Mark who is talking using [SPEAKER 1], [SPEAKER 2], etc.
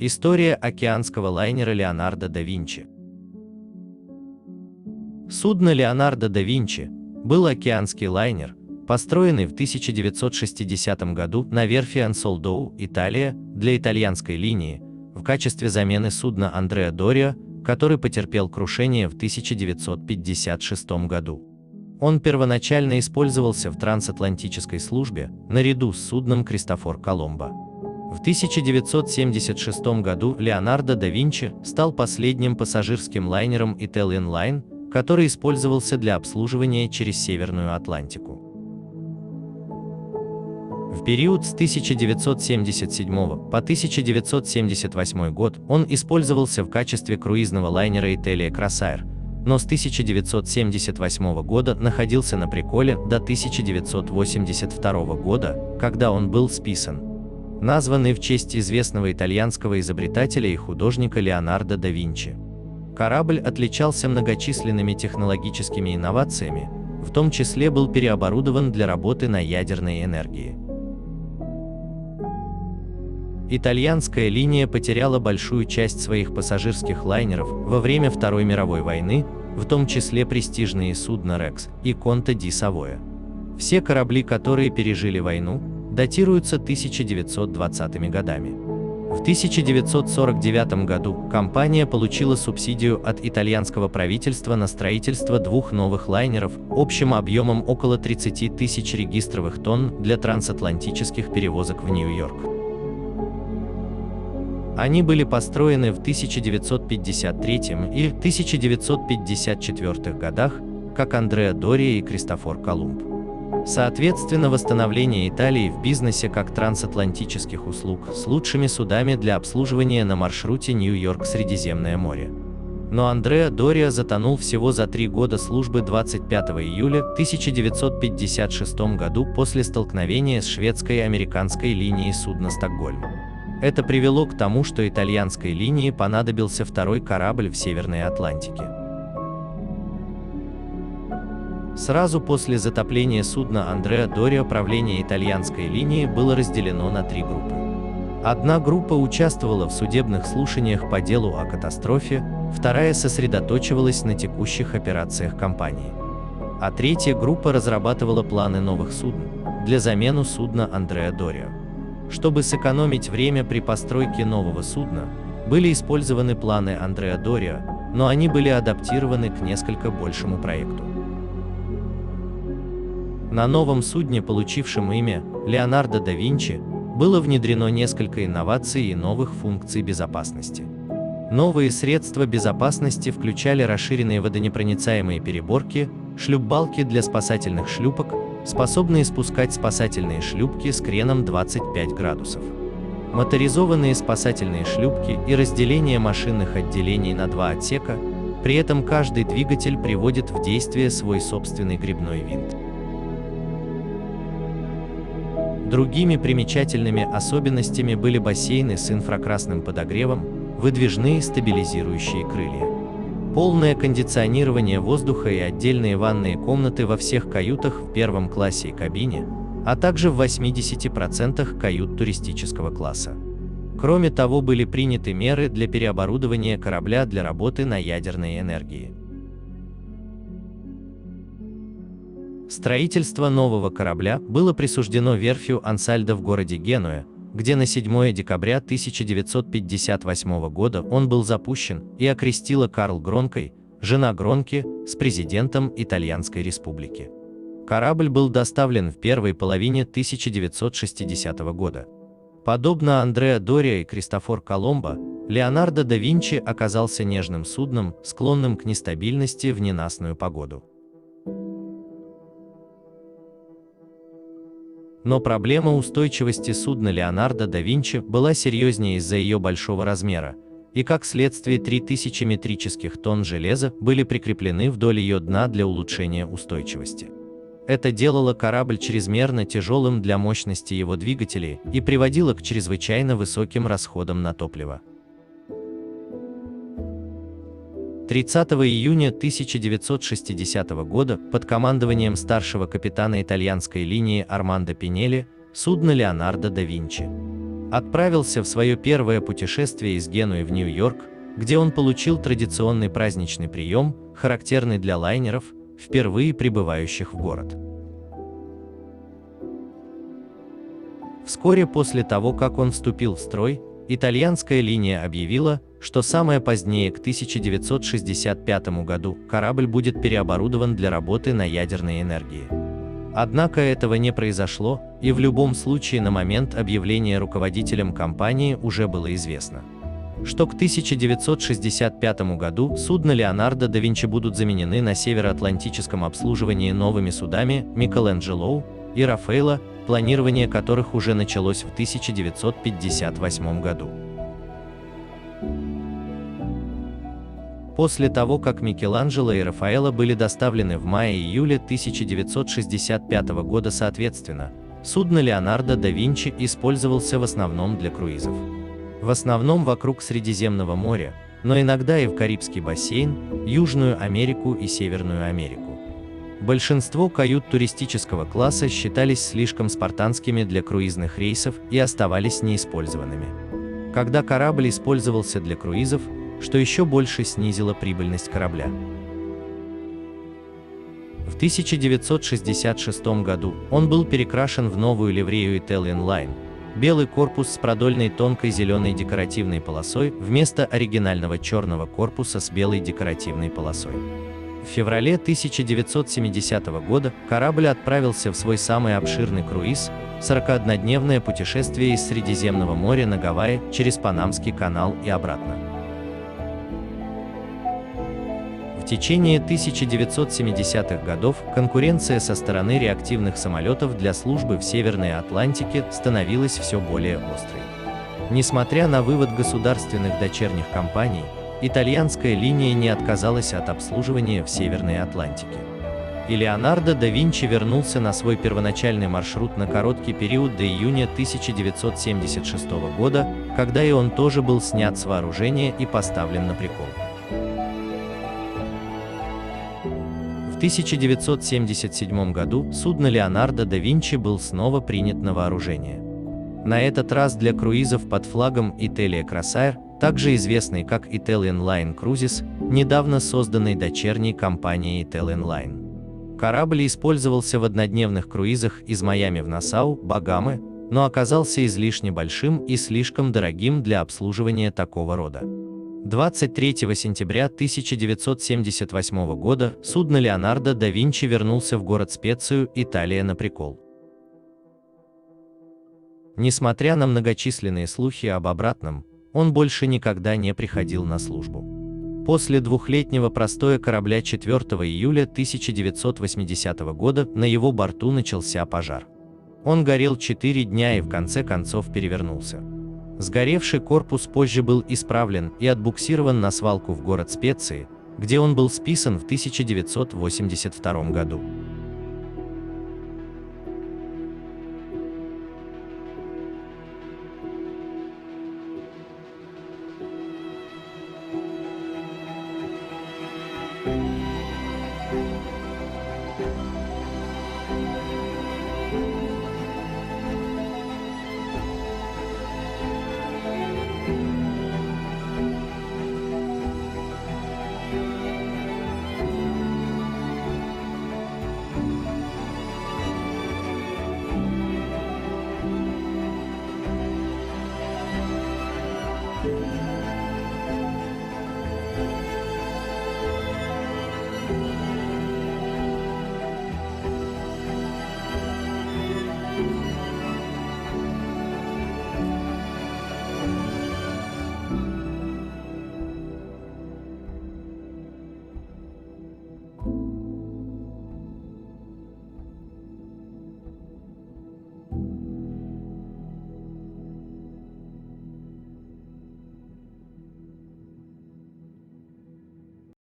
[SPEAKER 1] История океанского лайнера Леонардо да Винчи. Судно Леонардо да Винчи был океанский лайнер, построенный в 1960 году на верфи Ансолдоу, Италия, для итальянской линии, в качестве замены судна Андреа Дориа, который потерпел крушение в 1956 году. Он первоначально использовался в трансатлантической службе наряду с судном Кристофор Коломбо. В 1976 году Леонардо да Винчи стал последним пассажирским лайнером Italian Line, который использовался для обслуживания через Северную Атлантику. В период с 1977 по 1978 год он использовался в качестве круизного лайнера Italia Crossair, но с 1978 года находился на приколе до 1982 года, когда он был списан. Названный в честь известного итальянского изобретателя и художника Леонардо да Винчи. Корабль отличался многочисленными технологическими инновациями, в том числе был переоборудован для работы на ядерной энергии. Итальянская линия потеряла большую часть своих пассажирских лайнеров во время Второй мировой войны, в том числе престижные судна Рекс и Конте ди Савоя. Все корабли, которые пережили войну, датируются 1920-ми годами. В 1949 году компания получила субсидию от итальянского правительства на строительство двух новых лайнеров общим объемом около 30 тысяч регистровых тонн для трансатлантических перевозок в Нью-Йорк. Они были построены в 1953 и 1954 годах, как Андреа Дориа и Кристофор Колумб. Соответственно, восстановление Италии в бизнесе как трансатлантических услуг с лучшими судами для обслуживания на маршруте Нью-Йорк-Средиземное море. Но Андреа Дориа затонул всего за 3 года службы 25 июля 1956 году после столкновения с шведской и американской линией судна «Стокгольм». Это привело к тому, что итальянской линии понадобился второй корабль в Северной Атлантике. Сразу после затопления судна Андреа Дориа правление итальянской линии было разделено на 3 группы. Одна группа участвовала в судебных слушаниях по делу о катастрофе, вторая сосредоточивалась на текущих операциях компании. А третья группа разрабатывала планы новых судн для замены судна Андреа Дориа. Чтобы сэкономить время при постройке нового судна, были использованы планы Андреа Дориа, но они были адаптированы к несколько большему проекту. На новом судне, получившем имя Леонардо да Винчи, было внедрено несколько инноваций и новых функций безопасности. Новые средства безопасности включали расширенные водонепроницаемые переборки, шлюпбалки для спасательных шлюпок, способные спускать спасательные шлюпки с креном 25 градусов. Моторизованные спасательные шлюпки и разделение машинных отделений на 2 отсека, при этом каждый двигатель приводит в действие свой собственный гребной винт. Другими примечательными особенностями были бассейны с инфракрасным подогревом, выдвижные стабилизирующие крылья, полное кондиционирование воздуха и отдельные ванные комнаты во всех каютах в первом классе и кабине, а также в 80% кают туристического класса. Кроме того, были приняты меры для переоборудования корабля для работы на ядерной энергии. Строительство нового корабля было присуждено верфью Ансальдо в городе Генуя, где на 7 декабря 1958 года он был запущен, и окрестила Карл Гронкой, жена Гронки, с президентом Итальянской Республики. Корабль был доставлен в первой половине 1960 года. Подобно Андреа Дориа и Кристофор Коломбо, Леонардо да Винчи оказался нежным судном, склонным к нестабильности в ненастную погоду. Но проблема устойчивости судна Леонардо да Винчи была серьезнее из-за ее большого размера, и как следствие 3000 метрических тонн железа были прикреплены вдоль ее дна для улучшения устойчивости. Это делало корабль чрезмерно тяжелым для мощности его двигателей и приводило к чрезвычайно высоким расходам на топливо. 30 июня 1960 года под командованием старшего капитана итальянской линии Армандо Пинелли судно Леонардо да Винчи отправился в свое первое путешествие из Генуи в Нью-Йорк, где он получил традиционный праздничный прием, характерный для лайнеров, впервые прибывающих в город. Вскоре после того, как он вступил в строй, итальянская линия объявила, что самое позднее к 1965 году корабль будет переоборудован для работы на ядерной энергии. Однако этого не произошло, и в любом случае на момент объявления руководителем компании уже было известно, что к 1965 году судна Леонардо да Винчи будут заменены на североатлантическом обслуживании новыми судами Микеланджело и Рафаэлло, планирование которых уже началось в 1958 году. После того, как Микеланджело и Рафаэлло были доставлены в мае-июле 1965 года соответственно, судно Леонардо да Винчи использовался в основном для круизов. В основном вокруг Средиземного моря, но иногда и в Карибский бассейн, Южную Америку и Северную Америку. Большинство кают туристического класса считались слишком спартанскими для круизных рейсов и оставались неиспользованными. Когда корабль использовался для круизов, что еще больше снизило прибыльность корабля. В 1966 году он был перекрашен в новую ливрею Italian Line, белый корпус с продольной тонкой зеленой декоративной полосой вместо оригинального черного корпуса с белой декоративной полосой. В феврале 1970 года корабль отправился в свой самый обширный круиз – 41-дневное путешествие из Средиземного моря на Гавайи через Панамский канал и обратно. В течение 1970-х годов конкуренция со стороны реактивных самолетов для службы в Северной Атлантике становилась все более острой. Несмотря на вывод государственных дочерних компаний, итальянская линия не отказалась от обслуживания в Северной Атлантике. И Леонардо да Винчи вернулся на свой первоначальный маршрут на короткий период до июня 1976 года, когда и он тоже был снят с вооружения и поставлен на прикол. В 1977 году судно Леонардо да Винчи был снова принят на вооружение. На этот раз для круизов под флагом Italia Crossair, также известный как Italian Line Cruises, недавно созданной дочерней компанией Italian Line. Корабль использовался в однодневных круизах из Майами в Нассау, Багамы, но оказался излишне большим и слишком дорогим для обслуживания такого рода. 23 сентября 1978 года судно Леонардо да Винчи вернулся в город Специю, Италия на прикол. Несмотря на многочисленные слухи об обратном, он больше никогда не приходил на службу. После двухлетнего простоя корабля 4 июля 1980 года на его борту начался пожар. Он горел 4 дня и в конце концов перевернулся. Сгоревший корпус позже был исправлен и отбуксирован на свалку в город Специи, где он был списан в 1982 году.